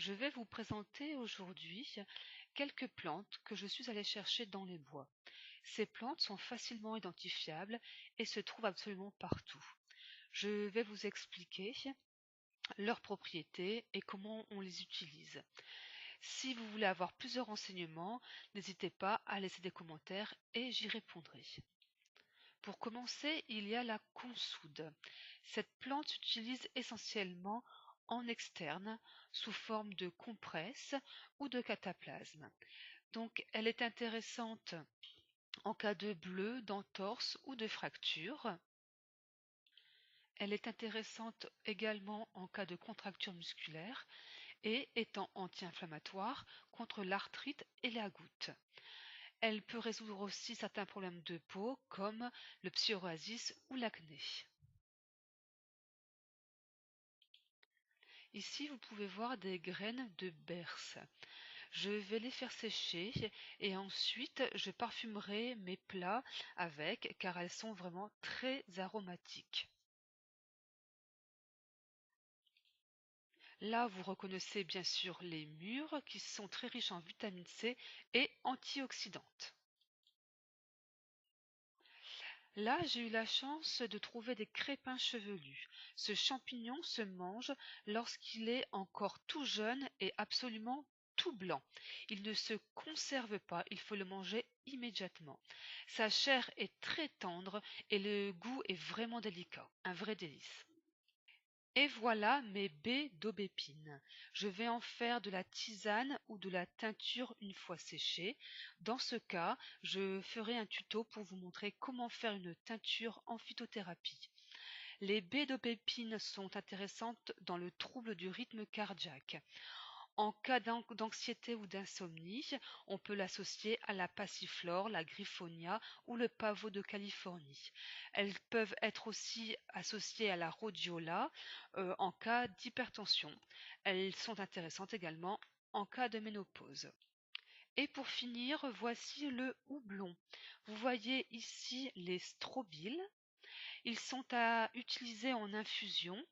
Je vais vous présenter aujourd'hui quelques plantes que je suis allée chercher dans les bois. Ces plantes sont facilement identifiables et se trouvent absolument partout. Je vais vous expliquer leurs propriétés et comment on les utilise. Si vous voulez avoir plusieurs renseignements, n'hésitez pas à laisser des commentaires et j'y répondrai. Pour commencer, il y a la consoude. Cette plante s'utilise essentiellement en externe, sous forme de compresse ou de cataplasme. Donc elle est intéressante en cas de bleu, d'entorse ou de fracture. Elle est intéressante également en cas de contracture musculaire et étant anti-inflammatoire contre l'arthrite et la goutte. Elle peut résoudre aussi certains problèmes de peau comme le psoriasis ou l'acné. Ici, vous pouvez voir des graines de berce. Je vais les faire sécher et ensuite je parfumerai mes plats avec car elles sont vraiment très aromatiques. Là, vous reconnaissez bien sûr les mûres qui sont très riches en vitamine C et antioxydantes. Là, j'ai eu la chance de trouver des crépins chevelus. Ce champignon se mange lorsqu'il est encore tout jeune et absolument tout blanc. Il ne se conserve pas, il faut le manger immédiatement. Sa chair est très tendre et le goût est vraiment délicat, un vrai délice. Et voilà mes baies d'aubépine. Je vais en faire de la tisane ou de la teinture une fois séchée. Dans ce cas, je ferai un tuto pour vous montrer comment faire une teinture en phytothérapie. Les baies d'aubépine sont intéressantes dans le trouble du rythme cardiaque. En cas d'anxiété ou d'insomnie, on peut l'associer à la passiflore, la griffonia ou le pavot de Californie. Elles peuvent être aussi associées à la rhodiola en cas d'hypertension. Elles sont intéressantes également en cas de ménopause. Et pour finir, voici le houblon. Vous voyez ici les strobiles. Ils sont à utiliser en infusion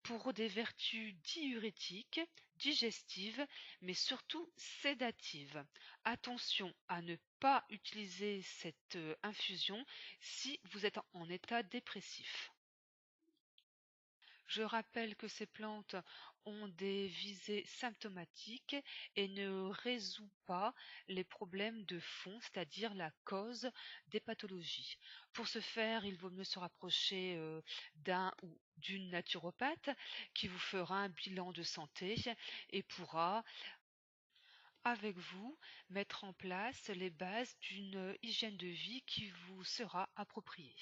pour des vertus diurétiques, digestives, mais surtout sédatives. Attention à ne pas utiliser cette infusion si vous êtes en état dépressif. Je rappelle que ces plantes ont des visées symptomatiques et ne résout pas les problèmes de fond, c'est-à-dire la cause des pathologies. Pour ce faire, il vaut mieux se rapprocher d'un ou d'une naturopathe qui vous fera un bilan de santé et pourra, avec vous, mettre en place les bases d'une hygiène de vie qui vous sera appropriée.